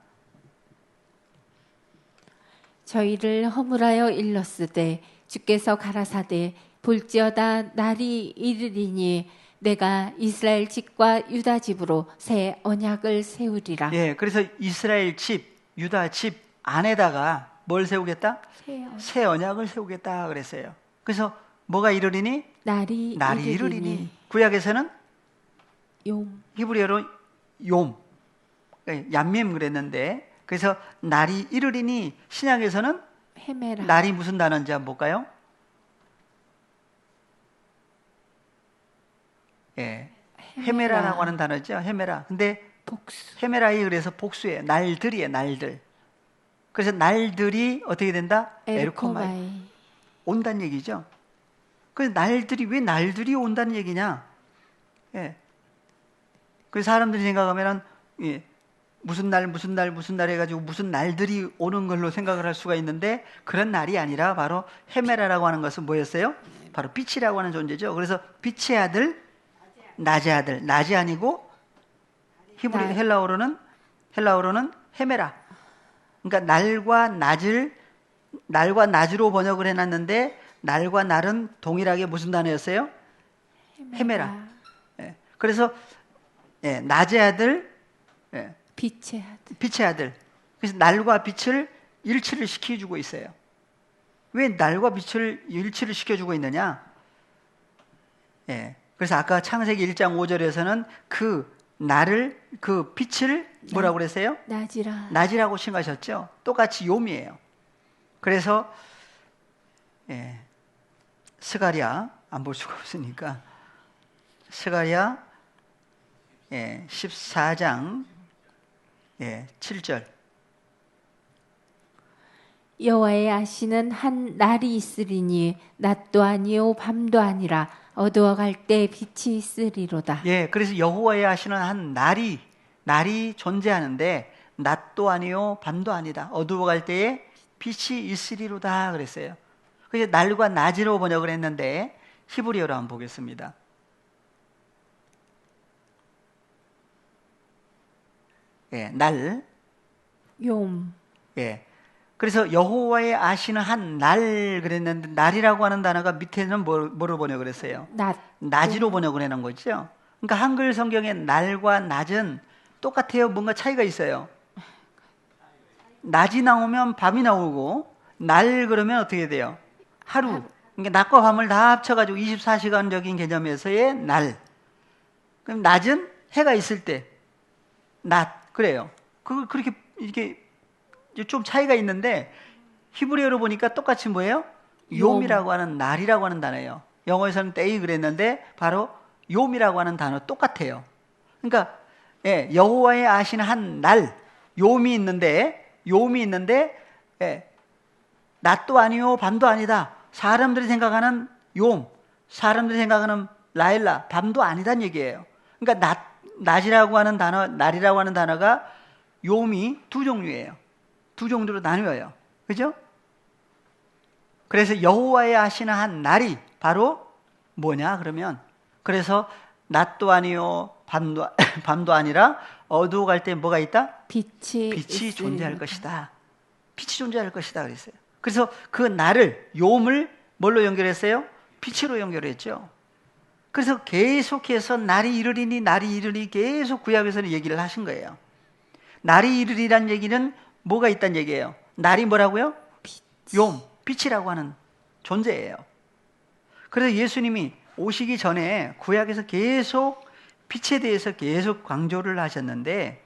저희를 허물하여 일렀으되 주께서 가라사대 볼지어다 날이 이르리니 내가 이스라엘 집과 유다 집으로 새 언약을 세우리라. 예, 그래서 이스라엘 집, 유다 집 안에다가 뭘 세우겠다? 새 언약을 세우겠다 그랬어요. 그래서 뭐가 이르리니? 날이 이르리니. 구약에서는 욤. 히브리어로 욤, 얌밈 그랬는데 그래서 날이 이르리니 신약에서는 헤메라. 날이 무슨 단어인지 한번 볼까요? 예, 헤메라라고 하는 단어죠. 헤메라. 근데 복수. 헤메라이 그래서 복수예요. 날들이에요. 날들. 그래서 날들이 어떻게 된다? 에르코마이. 온다는 얘기죠. 그래서 날들이 왜 날들이 온다는 얘기냐? 예. 그래서 사람들이 생각하면은 예, 무슨 날 해가지고 무슨 날들이 오는 걸로 생각을 할 수가 있는데 그런 날이 아니라 바로 헤메라라고 하는 것은 뭐였어요? 바로 빛이라고 하는 존재죠. 그래서 빛의 아들, 낮의 아들, 낮이 아니고 헬라어로는 헤메라. 그러니까 날과 낮으로 번역을 해놨는데 날과 날은 동일하게 무슨 단어였어요? 헤메라. 예. 그래서 예, 낮의 아들, 예, 빛의 아들. 그래서 날과 빛을 일치를 시켜주고 있어요. 왜 날과 빛을 일치를 시켜주고 있느냐? 예, 그래서 아까 창세기 1장 5절에서는 그 날을, 그 빛을 뭐라고 그랬어요? 낮이라고 칭하셨죠. 똑같이 욤이에요. 그래서 예, 스가랴 안 볼 수가 없으니까 스가랴 14장 7절. 여호와의 아시는 한 날이 있으리니 낮도 아니요 밤도 아니라 어두워갈 때 빛이 있으리로다. 예, 그래서 여호와의 아시는 한 날이 존재하는데 낮도 아니요 밤도 아니다. 어두워갈 때에 빛이 있으리로다 그랬어요. 그래서 날과 낮으로 번역을 했는데 히브리어로 한번 보겠습니다. 예, 날. 욤. 예. 그래서 여호와의 아시는 한 날 그랬는데 날이라고 하는 단어가 밑에는 뭐로 번역을 했어요? 낮으로 번역을 해놓은 거죠. 그러니까 한글 성경의 날과 낮은 똑같아요. 뭔가 차이가 있어요. 낮이 나오면 밤이 나오고 날 그러면 어떻게 돼요? 하루. 그러니까 낮과 밤을 다 합쳐가지고 24시간적인 개념에서의 날. 그럼 낮은 해가 있을 때 낮. 그래요. 그렇게 이렇게 좀 차이가 있는데 히브리어로 보니까 똑같이 뭐예요? 욤이라고 하는 날이라고 하는 단어예요. 영어에서는 day 그랬는데 바로 욤이라고 하는 단어 똑같아요. 그러니까 예, 여호와의 아시는 한 날 욤이 있는데 예, 낮도 아니요 밤도 아니다. 사람들이 생각하는 욤, 사람들이 생각하는 라일라, 밤도 아니다는 얘기예요. 그러니까 낮이라고 하는 단어, 날이라고 하는 단어가 욤이 두 종류예요. 두 종류로 나뉘어요. 그죠? 그래서 여호와의 하시는 한 날이 바로 뭐냐 그러면 그래서 낮도 아니요 밤도 아니라 어두워 갈 때 뭐가 있다? 빛이 존재할 것이다. 빛이 존재할 것이다 그랬어요. 그래서 그 날을 욤을 뭘로 연결했어요? 빛으로 연결했죠. 그래서 계속해서 날이 이르리니 계속 구약에서는 얘기를 하신 거예요. 날이 이르리란 얘기는 뭐가 있다는 얘기예요? 날이 뭐라고요? 빛이라고 하는 존재예요. 그래서 예수님이 오시기 전에 구약에서 계속 빛에 대해서 계속 강조를 하셨는데,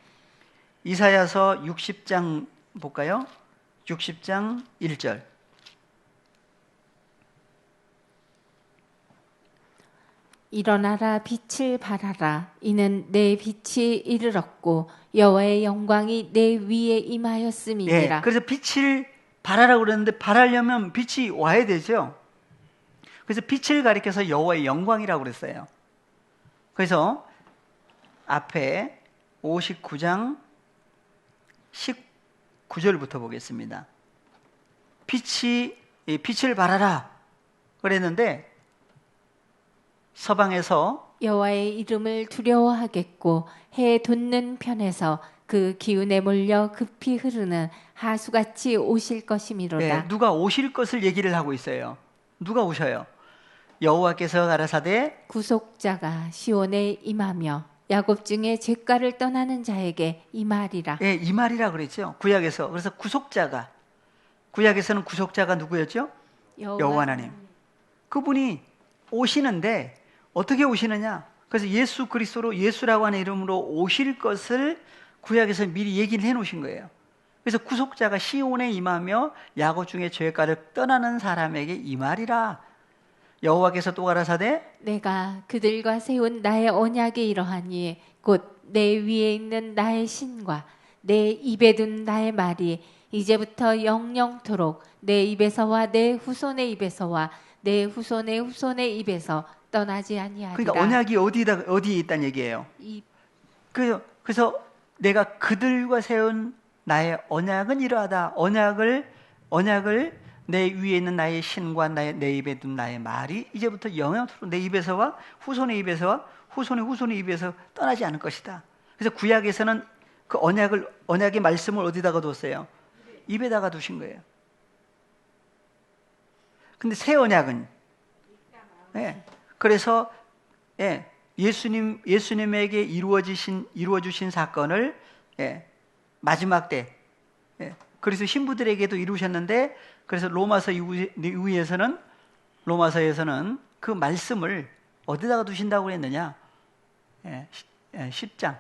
이사야서 60장 볼까요? 60장 1절. 일어나라 빛을 발하라 이는 내 빛이 이르렀고 여호와의 영광이 내 위에 임하였음이니라. 그래서 빛을 발하라고 그랬는데 발하려면 빛이 와야 되죠. 그래서 빛을 가리켜서 여호와의 영광이라고 그랬어요. 그래서 앞에 59장 19절부터 보겠습니다. 빛을 발하라 그랬는데 서방에서 여호와의 이름을 두려워하겠고 해 돋는 편에서 그 기운에 몰려 급히 흐르는 하수같이 오실 것이미로다. 누가 오실 것을 얘기를 하고 있어요. 누가 오셔요? 여호와께서 가라사대 구속자가 시온에 임하며 야곱 중에 죄가를 떠나는 자에게 임하리라. 임하리라 그랬죠. 구약에서. 그래서 구약에서는 구속자가 누구였죠? 여호와 하나님. 그분이 오시는데 어떻게 오시느냐? 그래서 예수 그리스도로, 예수라고 하는 이름으로 오실 것을 구약에서 미리 얘기를 해놓으신 거예요. 그래서 구속자가 시온에 임하며 야곱 중에 죄가를 떠나는 사람에게 임하리라. 여호와께서 또 가라사대 내가 그들과 세운 나의 언약이 이러하니 곧 내 위에 있는 나의 신과 내 입에 둔 나의 말이 이제부터 영영토록 내 입에서와 내 후손의 입에서와 내 후손의 후손의 입에서 떠나지 아니하리라. 그러니까 언약이 어디에 있다는 얘기예요. 그래서 내가 그들과 세운 나의 언약은 이러하다. 언약을 내 위에 있는 나의 신과 내 입에 둔 나의 말이 이제부터 영영토록 내 입에서와 후손의 입에서와 후손의 후손의 입에서 떠나지 않을 것이다. 그래서 구약에서는 그 언약의 말씀을 어디다가 뒀어요? 입에다가 두신 거예요. 근데 새 언약은 그래서 예수님에게 이루어주신 사건을 마지막 때 그래서 신부들에게도 이루셨는데, 그래서 로마서 이후에서는 로마서에서는 그 말씀을 어디다가 두신다고 했느냐? 10장.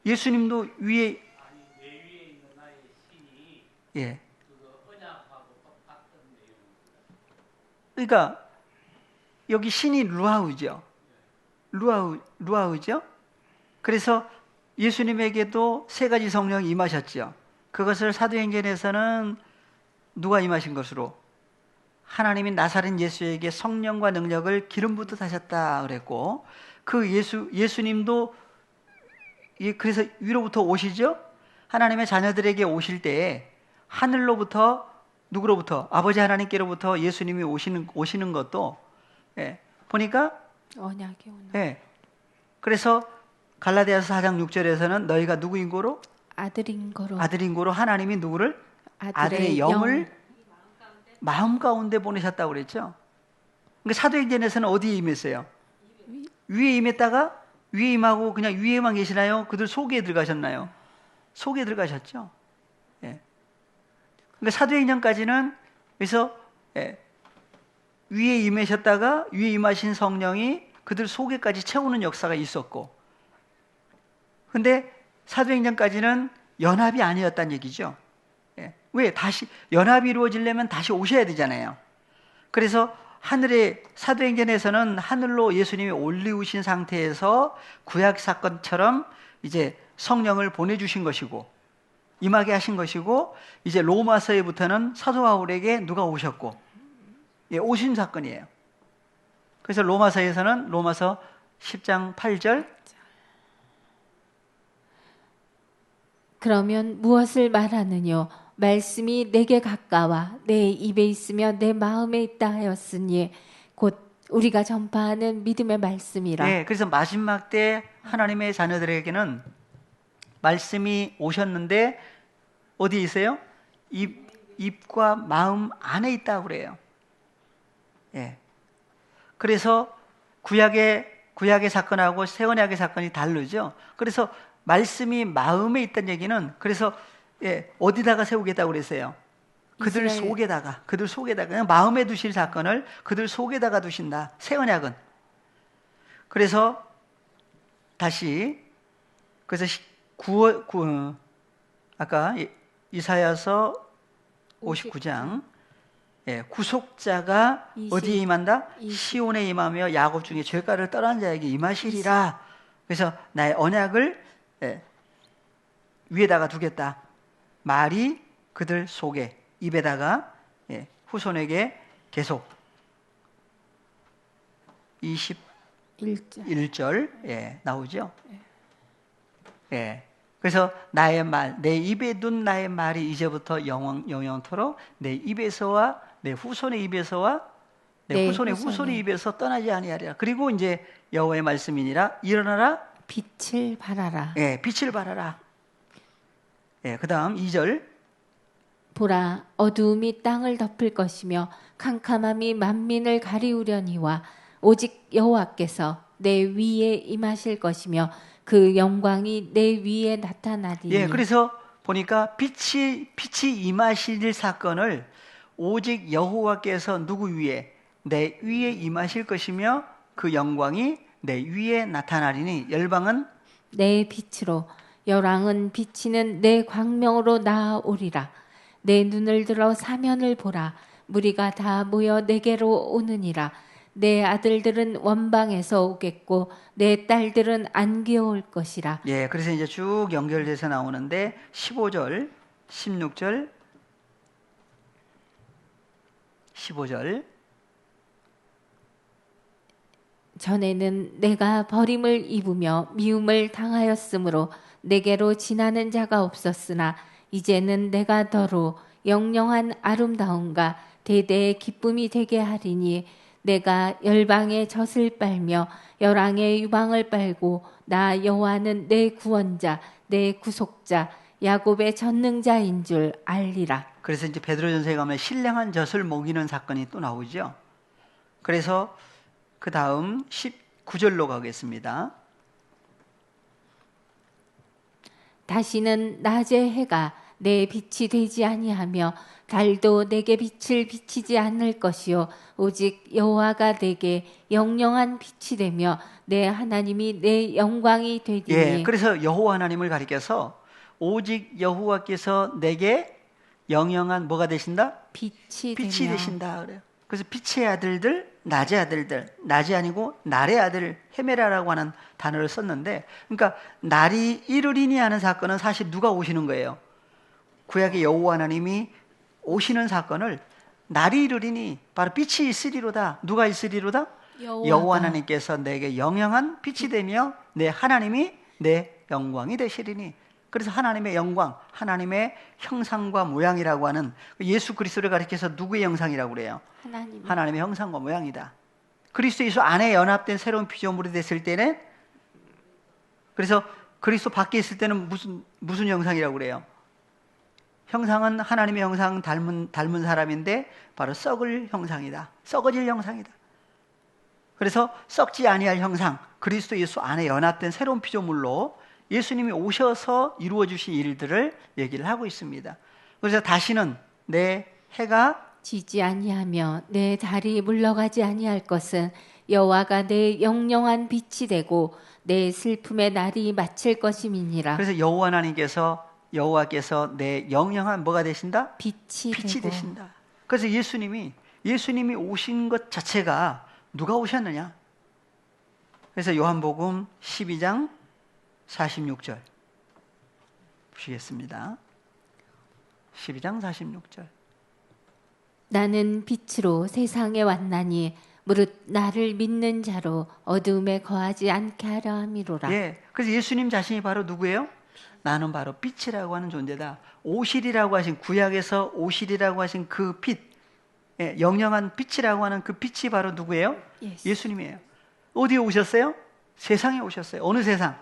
예수님도 위에 그러니까 여기 신이 루아우죠. 루아우죠. 그래서 예수님에게도 세 가지 성령이 임하셨죠. 그것을 사도행전에서는 누가 임하신 것으로? 하나님이 나사렛 예수에게 성령과 능력을 기름 붓듯 하셨다 그랬고, 그 예수님도 그래서 위로부터 오시죠. 하나님의 자녀들에게 오실 때 하늘로부터 누구로부터? 아버지 하나님께로부터 예수님이 오시는 것도 보니까 언약이 오는. 그래서 갈라디아서 4장 6절에서는 너희가 누구인 고로? 아들인 고로 하나님이 누구를? 아들의 영을 마음 가운데 보내셨다고 그랬죠. 그러니까 사도행전에서는 어디에 임했어요? 위에 임했다가 위에 임하고 그냥 위에만 계시나요? 그들 속에 들어가셨나요? 속에 들어가셨죠. 그러니까 사도행전까지는 그래서 위에 임하셨다가 위에 임하신 성령이 그들 속에까지 채우는 역사가 있었고, 근데 사도행전까지는 연합이 아니었다는 얘기죠. 왜? 다시 연합이 이루어지려면 다시 오셔야 되잖아요. 그래서 하늘에 사도행전에서는 하늘로 예수님이 올리우신 상태에서 구약 사건처럼 이제 성령을 보내주신 것이고 임하게 하신 것이고, 이제 로마서에부터는 사도 바울에게 누가 오셨고 오신 사건이에요. 그래서 로마서에서는 로마서 10장 8절 그러면 무엇을 말하느뇨? 말씀이 내게 가까워 내 입에 있으며 내 마음에 있다 하였으니 곧 우리가 전파하는 믿음의 말씀이라. 그래서 마지막 때 하나님의 자녀들에게는 말씀이 오셨는데 어디에 있어요? 입과 마음 안에 있다고 그래요. 예. 그래서 구약의 사건하고 새 언약의 사건이 다르죠. 그래서 말씀이 마음에 있다는 얘기는 그래서 어디다가 세우겠다고 그랬어요. 그들 속에다가 그냥 마음에 두실 사건을 그들 속에다가 두신다. 새 언약은. 그래서 다시 그래서 아까 이사야서 59장 구속자가 어디에 임한다? 시온에 임하며 야곱 중에 죄가를 떠난 자에게 임하시리라. 그래서 나의 언약을 위에다가 두겠다. 말이 그들 속에 입에다가 후손에게 계속 21절 나오죠. 그래서 나의 말, 내 입에 둔 나의 말이 이제부터 영원토록 내 입에서와 내 후손의 입에서와 내 후손의 후손의 입에서 떠나지 아니하리라. 그리고 이제 여호와의 말씀이니라 일어나라 빛을 발하라. 빛을 발하라. 그다음 2절 보라 어두움이 땅을 덮을 것이며 캄캄함이 만민을 가리우려니와 오직 여호와께서 내 위에 임하실 것이며 그 영광이 내 위에 나타나리니. 그래서 보니까 빛이 임하실 사건을 오직 여호와께서 누구 위에? 내 위에 임하실 것이며 그 영광이 내 위에 나타나리니. 열방은 내 빛으로 열왕은 비치는 내 광명으로 나아오리라. 내 눈을 들어 사면을 보라. 무리가 다 모여 내게로 오느니라. 내 아들들은 원방에서 오겠고 내 딸들은 안겨올 것이라. 그래서 이제 쭉 연결돼서 나오는데 15절, 16절, 15절. 전에는 내가 버림을 입으며 미움을 당하였으므로 내게로 지나는 자가 없었으나 이제는 내가 더러 영영한 아름다움과 대대의 기쁨이 되게 하리니 내가 열방의 젖을 빨며 열왕의 유방을 빨고 나 여호와는 내 구원자 내 구속자 야곱의 전능자인 줄 알리라. 그래서 이제 베드로전서에 가면 신령한 젖을 먹이는 사건이 또 나오죠. 그래서 그 다음 19절로 가겠습니다. 다시는 낮의 해가 내 빛이 되지 아니하며 달도 내게 빛을 비치지 않을 것이요 오직 여호와가 내게 영영한 빛이 되며 내 하나님이 내 영광이 되리니. 그래서 여호와 하나님을 가리켜서 오직 여호와께서 내게 영영한 뭐가 되신다? 빛이 되신다 그래요. 그래서 빛의 아들들, 낮의 아들들, 낮이 아니고 날의 아들 헤메라라고 하는 단어를 썼는데, 그러니까 날이 이르리니 하는 사건은 사실 누가 오시는 거예요? 구약의 여호와 하나님이 오시는 사건을 날이 이르리니 바로 빛이 있으리로다. 누가 있으리로다? 여호와 하나님께서 내게 영영한 빛이 되며 내 하나님이 내 영광이 되시리니. 그래서 하나님의 영광, 하나님의 형상과 모양이라고 하는 예수 그리스도를 가리켜서 누구의 형상이라고 그래요? 하나님의 형상과 모양이다. 그리스도 예수 안에 연합된 새로운 피조물이 됐을 때는, 그래서 그리스도 밖에 있을 때는 무슨 형상이라고 그래요? 형상은 하나님의 형상 닮은 사람인데 바로 썩을 형상이다. 썩어질 형상이다. 그래서 썩지 아니할 형상, 그리스도 예수 안에 연합된 새로운 피조물로 예수님이 오셔서 이루어 주신 일들을 얘기를 하고 있습니다. 그래서 다시는 내 해가 지지 아니하며 내 달이 물러가지 아니할 것은 여호와가 내 영영한 빛이 되고 내 슬픔의 날이 마칠 것임이니라. 그래서 여호와께서 내 영영한 뭐가 되신다? 빛이 되신다. 그래서 예수님이 오신 것 자체가 누가 오셨느냐? 그래서 요한복음 12장 46절 보시겠습니다. 12장 46절. 나는 빛으로 세상에 왔나니 무릇 나를 믿는 자로 어두움에 거하지 않게 하려 함이로라. 그래서 예수님 자신이 바로 누구예요? 나는 바로 빛이라고 하는 존재다. 오실이라고 하신, 구약에서 오실이라고 하신 그 빛, 영영한 빛이라고 하는 그 빛이 바로 누구예요? 예수님이에요. 어디에 오셨어요? 세상에 오셨어요. 어느 세상?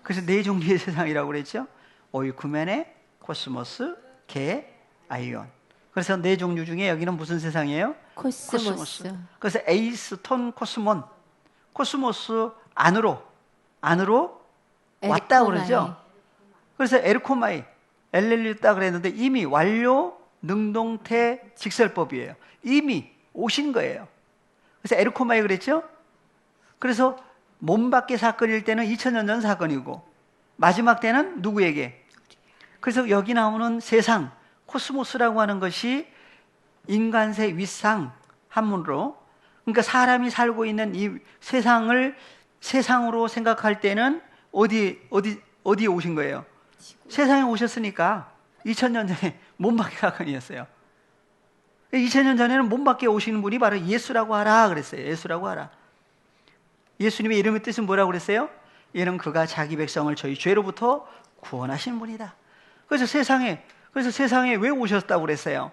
그래서 네 종류의 세상이라고 그랬죠. 오이쿠메네, 코스모스, 개, 아이온. 그래서 네 종류 중에 여기는 무슨 세상이에요? 코스모스. 그래서 에이스, 톤, 코스몬. 코스모스 안으로 왔다 그러죠. 그래서 에르코마이, 엘렐리다 그랬는데 이미 완료 능동태 직설법이에요. 이미 오신 거예요. 그래서 에르코마이 그랬죠. 그래서 몸 밖의 사건일 때는 2000년 전 사건이고 마지막 때는 누구에게? 그래서 여기 나오는 세상, 코스모스라고 하는 것이 인간세 윗상 한문으로, 그러니까 사람이 살고 있는 이 세상을 세상으로 생각할 때는 어디에 오신 거예요? 세상에 오셨으니까 2000년 전에 몸 밖의 사건이었어요. 2000년 전에는 몸 밖에 오시는 분이 바로 예수라고 하라 그랬어요. 예수라고 하라. 예수님의 이름의 뜻은 뭐라고 그랬어요? 이는 그가 자기 백성을 저희 죄로부터 구원하신 분이다. 그래서 세상에 왜 오셨다고 그랬어요?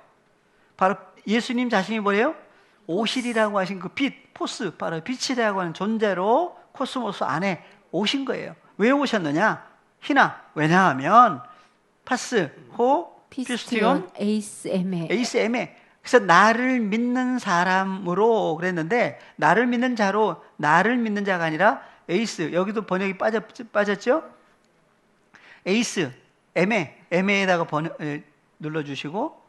바로 예수님 자신이 뭐예요? 오실이라고 하신 그 빛, 포스, 바로 빛이라고 하는 존재로 코스모스 안에 오신 거예요. 왜 오셨느냐? 희나, 왜냐하면 파스, 호, 피스티온, 에이스, 에메. 그래서 나를 믿는 사람으로 그랬는데, 나를 믿는 자가 아니라 에이스, 여기도 번역이 빠졌죠? 에이스, 에메에다가 눌러주시고,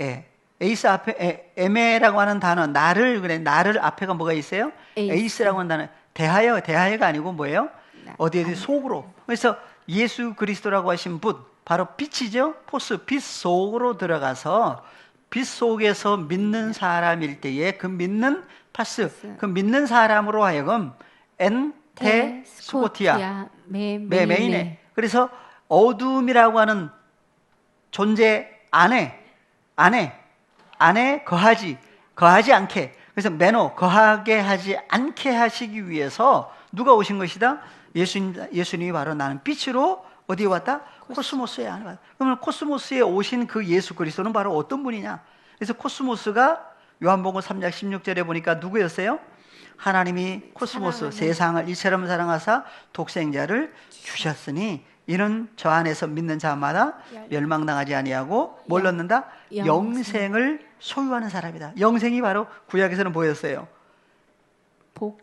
예. 에이스 앞에, 에메라고 하는 단어, 나를 앞에가 뭐가 있어요? 에이스라고 하는 단어, 대하여가 아니고 뭐예요? 어디 속으로. 그래서 예수 그리스도라고 하신 분, 바로 빛이죠? 포스, 빛 속으로 들어가서 빛 속에서 믿는 사람일 때에 그 믿는 파스, 그 믿는 사람으로 하여금 엔테 스코티아 메인에. 그래서 어둠이라고 하는 존재 안에 거하지 않게, 그래서 거하게 하지 않게 하시기 위해서 누가 오신 것이다? 예수님이 바로 나는 빛으로 어디에 왔다? 코스모스에 안에 왔다. 그러면 코스모스에 오신 그 예수 그리스도는 바로 어떤 분이냐? 그래서 코스모스가 요한복음 3장 16절에 보니까 누구였어요? 하나님이 코스모스, 세상을 이처럼 사랑하사 독생자를 주셨으니 이는 저 안에서 믿는 자마다 멸망당하지 아니하고 뭘 얻는다? 영생을 소유하는 사람이다. 영생이 바로 구약에서는 뭐였어요?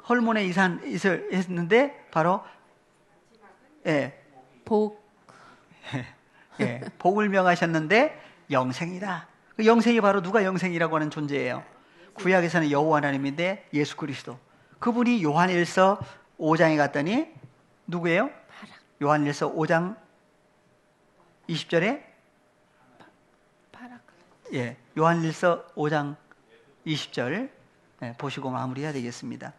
헐몬에 이슬 했는데 바로 복을 명하셨는데 영생이다. 그 영생이 바로 누가 영생이라고 하는 존재예요? 구약에서는 여호와 하나님인데 예수 그리스도. 그분이 요한일서 5장에 갔더니 누구예요? 요한일서 5장 20절에 요한일서 5장 20절 보시고 마무리해야 되겠습니다.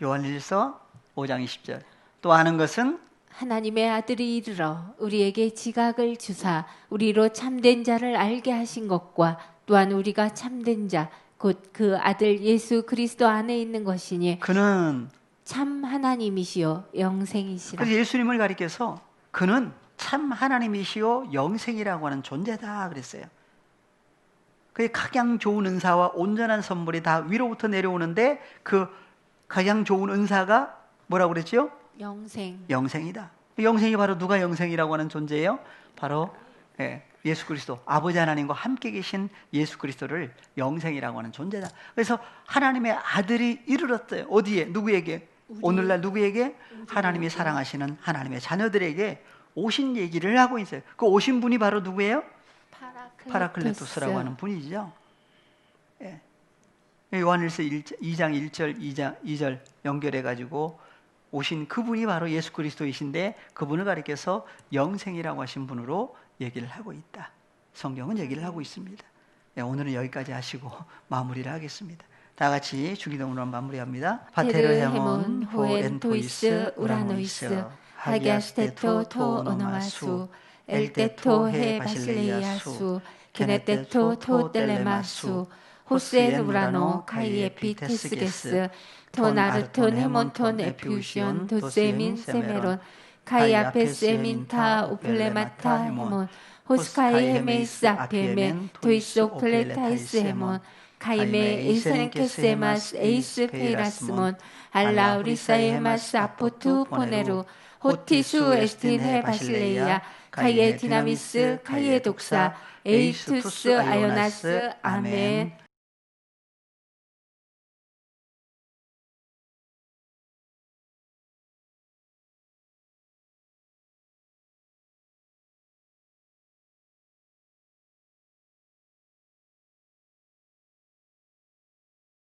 요한일서 5장 20절. 또 아는 것은 하나님의 아들이 이르러 우리에게 지각을 주사 우리로 참된 자를 알게 하신 것과 또한 우리가 참된 자 곧 그 아들 예수 그리스도 안에 있는 것이니 그는 참 하나님이시요 영생이시라. 그래서 예수님을 가리켜서 그는 참 하나님이시요 영생이라고 하는 존재다 그랬어요. 그 가장 좋은 은사와 온전한 선물이 다 위로부터 내려오는데 그 가장 좋은 은사가 뭐라고 그랬죠? 영생이다. 영생이 바로 누가 영생이라고 하는 존재예요? 바로 예수 그리스도, 아버지 하나님과 함께 계신 예수 그리스도를 영생이라고 하는 존재다. 그래서 하나님의 아들이 이르렀어요. 어디에? 누구에게? 오늘날 누구에게? 하나님이 사랑하시는 하나님의 자녀들에게 오신 얘기를 하고 있어요. 그 오신 분이 바로 누구예요? 파라클레토스라고 하는 분이죠. 요한일서 2장 1절, 2절 연결해가지고 오신 그분이 바로 예수 그리스도이신데 그분을 가리켜서 영생이라고 하신 분으로 얘기를 하고 있다. 성경은 얘기를 하고 있습니다. 오늘은 여기까지 하시고 마무리를 하겠습니다. 다 같이 주기도문으로 마무리합니다. 파테르 헤몬 호엔토이스 우라노이스 하기아스테토 토 오너마수 엘테토 헤 바실레이아수 게네테토 토 텔레마수 호스엔 우라노 카이에피 테스게스 토나르톤 헤몬톤 에퓨시온 도세민 세메론 카이아페스 에민타 오플레마타 헤몬 호스카이 헤메이스 아페멘 도이스 오플레타이스 헤몬 카이메 에이스렌케세마스 에이스 페이라스몬 알라우리사의 마스 아포투 포네루 호티수 에스틴 바실레이아 카이에 디나미스 카이에 독사 에이투스 아요나스 아멘.